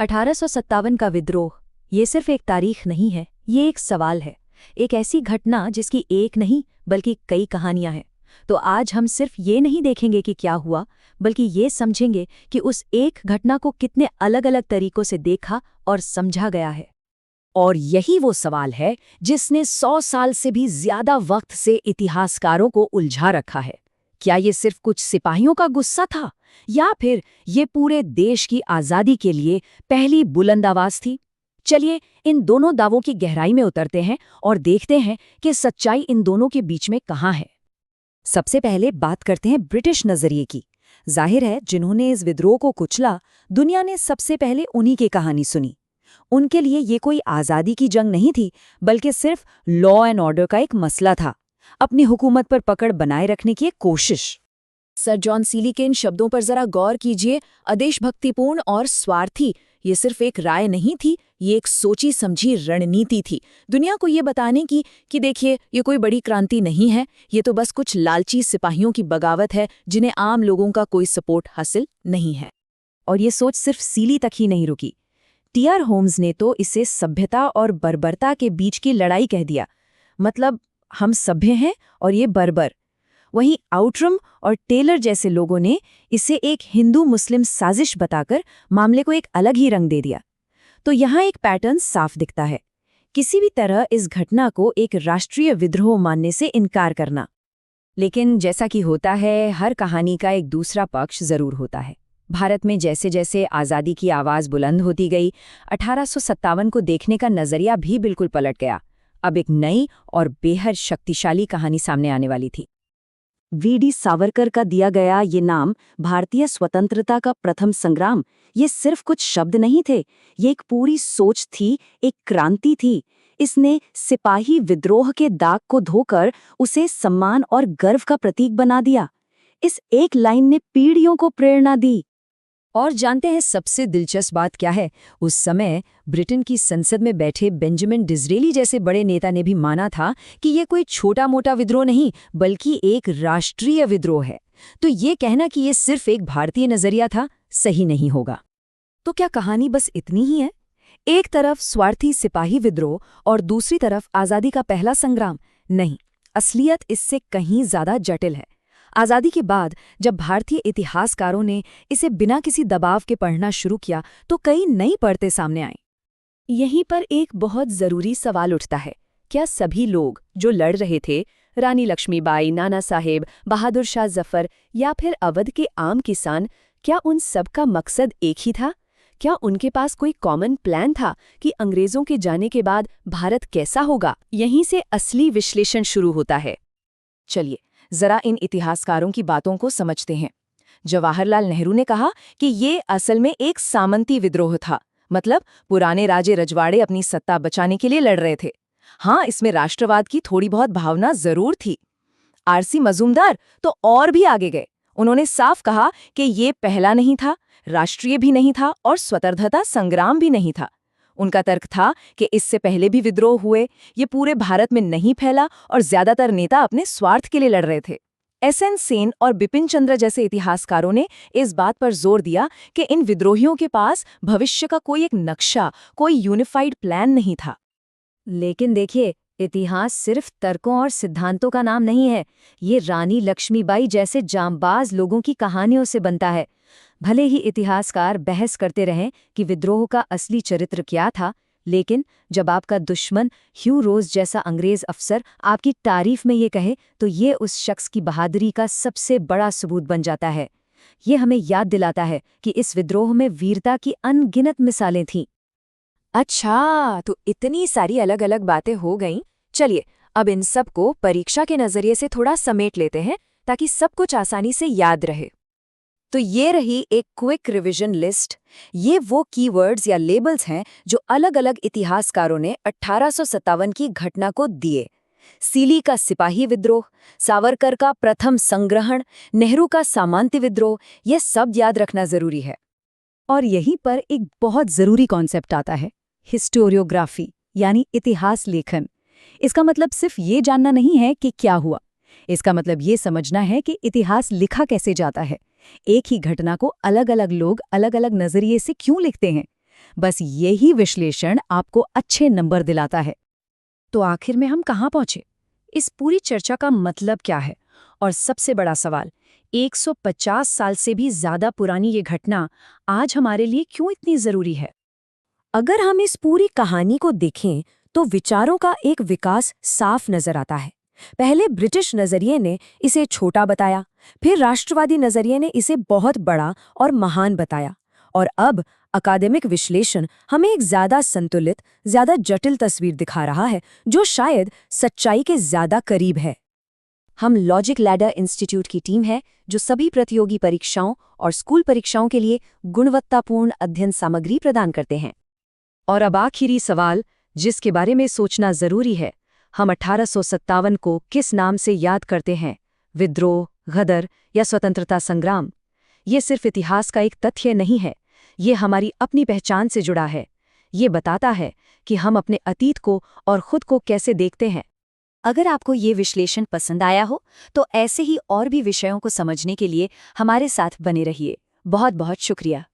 1857 का विद्रोह ये सिर्फ एक तारीख नहीं है, ये एक सवाल है। एक ऐसी घटना जिसकी एक नहीं बल्कि कई कहानियां हैं। तो आज हम सिर्फ ये नहीं देखेंगे कि क्या हुआ, बल्कि ये समझेंगे कि उस एक घटना को कितने अलग अलग तरीकों से देखा और समझा गया है। और यही वो सवाल है जिसने 100 साल से भी ज्यादा वक्त से इतिहासकारों को उलझा रखा है। क्या ये सिर्फ कुछ सिपाहियों का गुस्सा था, या फिर ये पूरे देश की आजादी के लिए पहली बुलंद आवाज थी? चलिए इन दोनों दावों की गहराई में उतरते हैं और देखते हैं कि सच्चाई इन दोनों के बीच में कहाँ है। सबसे पहले बात करते हैं ब्रिटिश नजरिए की। जाहिर है, जिन्होंने इस विद्रोह को कुचला, दुनिया ने सबसे पहले उन्हीं की कहानी सुनी। उनके लिए ये कोई आज़ादी की जंग नहीं थी, बल्कि सिर्फ लॉ एंड ऑर्डर का एक मसला था, अपनी हुकूमत पर पकड़ बनाए रखने की एक कोशिश। सर जॉन सीली के इन शब्दों पर जरा गौर कीजिए। अदेशभक्तिपूर्ण और स्वार्थी, ये सिर्फ एक राय नहीं थी, ये एक सोची समझी रणनीति थी, दुनिया को ये बताने की कि देखिए, ये कोई बड़ी क्रांति नहीं है, ये तो बस कुछ लालची सिपाहियों की बगावत है जिन्हें आम लोगों का कोई सपोर्ट हासिल नहीं है। और ये सोच सिर्फ सीली तक ही नहीं रुकी। टी.आर. होम्स ने तो इसे सभ्यता और बर्बरता के बीच की लड़ाई कह दिया। मतलब हम सभ्य हैं और ये बर्बर। वहीं आउट्रम और टेलर जैसे लोगों ने इसे एक हिंदू मुस्लिम साजिश बताकर मामले को एक अलग ही रंग दे दिया। तो यहाँ एक पैटर्न साफ दिखता है, किसी भी तरह इस घटना को एक राष्ट्रीय विद्रोह मानने से इनकार करना। लेकिन जैसा कि होता है, हर कहानी का एक दूसरा पक्ष जरूर होता है। भारत में जैसे जैसे आज़ादी की आवाज़ बुलंद होती गई, 1857 को देखने का नज़रिया भी बिल्कुल पलट गया। अब एक नई और बेहद शक्तिशाली कहानी सामने आने वाली थी। वी.डी. सावरकर का दिया गया ये नाम, भारतीय स्वतंत्रता का प्रथम संग्राम, ये सिर्फ कुछ शब्द नहीं थे, ये एक पूरी सोच थी, एक क्रांति थी। इसने सिपाही विद्रोह के दाग को धोकर उसे सम्मान और गर्व का प्रतीक बना दिया। इस एक लाइन ने पीढ़ियों को प्रेरणा दी। और जानते हैं सबसे दिलचस्प बात क्या है? उस समय ब्रिटेन की संसद में बैठे बेंजामिन डिज़रेली जैसे बड़े नेता ने भी माना था कि ये कोई छोटा मोटा विद्रोह नहीं, बल्कि एक राष्ट्रीय विद्रोह है। तो ये कहना कि ये सिर्फ एक भारतीय नजरिया था, सही नहीं होगा। तो क्या कहानी बस इतनी ही है? एक तरफ स्वार्थी सिपाही विद्रोह और दूसरी तरफ आज़ादी का पहला संग्राम? नहीं, असलियत इससे कहीं ज्यादा जटिल है। आज़ादी के बाद जब भारतीय इतिहासकारों ने इसे बिना किसी दबाव के पढ़ना शुरू किया, तो कई नई परतें सामने आईं। यहीं पर एक बहुत ज़रूरी सवाल उठता है, क्या सभी लोग जो लड़ रहे थे, रानी लक्ष्मीबाई, नाना साहेब, बहादुर शाह जफर या फिर अवध के आम किसान, क्या उन सब का मकसद एक ही था? क्या उनके पास कोई कॉमन प्लान था कि अंग्रेज़ों के जाने के बाद भारत कैसा होगा? यहीं से असली विश्लेषण शुरू होता है। चलिए जरा इन इतिहासकारों की बातों को समझते हैं। जवाहरलाल नेहरू ने कहा कि ये असल में एक सामंती विद्रोह था, मतलब पुराने राजे रजवाड़े अपनी सत्ता बचाने के लिए लड़ रहे थे। हाँ, इसमें राष्ट्रवाद की थोड़ी बहुत भावना जरूर थी। आर.सी. मजूमदार तो और भी आगे गए। उन्होंने साफ कहा कि ये पहला नहीं था, राष्ट्रीय भी नहीं था और स्वतंत्रता संग्राम भी नहीं था। उनका तर्क था कि इससे पहले भी विद्रोह हुए, ये पूरे भारत में नहीं फैला और ज्यादातर नेता अपने स्वार्थ के लिए लड़ रहे थे। एस.एन. सेन और बिपिन चंद्र जैसे इतिहासकारों ने इस बात पर जोर दिया कि इन विद्रोहियों के पास भविष्य का कोई एक नक्शा, कोई यूनिफाइड प्लान नहीं था। लेकिन देखिए, इतिहास सिर्फ तर्कों और सिद्धांतों का नाम नहीं है, ये रानी लक्ष्मीबाई जैसे जांबाज लोगों की कहानियों से बनता है। भले ही इतिहासकार बहस करते रहें कि विद्रोह का असली चरित्र क्या था, लेकिन जब आपका दुश्मन ह्यू रोज जैसा अंग्रेज अफसर आपकी तारीफ में ये कहे, तो ये उस शख्स की बहादुरी का सबसे बड़ा सबूत बन जाता है। ये हमें याद दिलाता है कि इस विद्रोह में वीरता की अनगिनत मिसालें थीं। अच्छा, तो इतनी सारी अलग अलग बातें हो गईं। चलिए अब इन सब को परीक्षा के नजरिए से थोड़ा समेट लेते हैं, ताकि सब कुछ आसानी से याद रहे। तो ये रही एक क्विक रिवीजन लिस्ट। ये वो कीवर्ड्स या लेबल्स हैं जो अलग अलग इतिहासकारों ने 1857 की घटना को दिए। सीली का सिपाही विद्रोह, सावरकर का प्रथम संग्रहण, नेहरू का सामंती विद्रोह, ये सब याद रखना जरूरी है। और यहीं पर एक बहुत जरूरी कॉन्सेप्ट आता है, हिस्टोरियोग्राफी यानी इतिहास लेखन। इसका मतलब सिर्फ ये जानना नहीं है कि क्या हुआ, इसका मतलब ये समझना है कि इतिहास लिखा कैसे जाता है। एक ही घटना को अलग अलग लोग अलग अलग नजरिए से क्यों लिखते हैं? बस यही विश्लेषण आपको अच्छे नंबर दिलाता है। तो आखिर में हम कहाँ पहुंचे? इस पूरी चर्चा का मतलब क्या है? और सबसे बड़ा सवाल, 150 साल से भी ज्यादा पुरानी ये घटना आज हमारे लिए क्यों इतनी जरूरी है? अगर हम इस पूरी कहानी को देखें तो विचारों का एक विकास साफ नजर आता है। पहले ब्रिटिश नजरिए ने इसे छोटा बताया, फिर राष्ट्रवादी नजरिए ने इसे बहुत बड़ा और महान बताया, और अब अकादमिक विश्लेषण हमें एक ज्यादा संतुलित, ज्यादा जटिल तस्वीर दिखा रहा है, जो शायद सच्चाई के ज्यादा करीब है। हम लॉजिक लैडर इंस्टीट्यूट की टीम है जो सभी प्रतियोगी परीक्षाओं और स्कूल परीक्षाओं के लिए गुणवत्तापूर्ण अध्ययन सामग्री प्रदान करते हैं। और अब आखिरी सवाल, जिसके बारे में सोचना जरूरी है, हम 1857 को किस नाम से याद करते हैं? विद्रोह, गदर या स्वतंत्रता संग्राम? ये सिर्फ इतिहास का एक तथ्य नहीं है, ये हमारी अपनी पहचान से जुड़ा है। ये बताता है कि हम अपने अतीत को और खुद को कैसे देखते हैं। अगर आपको ये विश्लेषण पसंद आया हो तो ऐसे ही और भी विषयों को समझने के लिए हमारे साथ बने रहिए। बहुत बहुत शुक्रिया।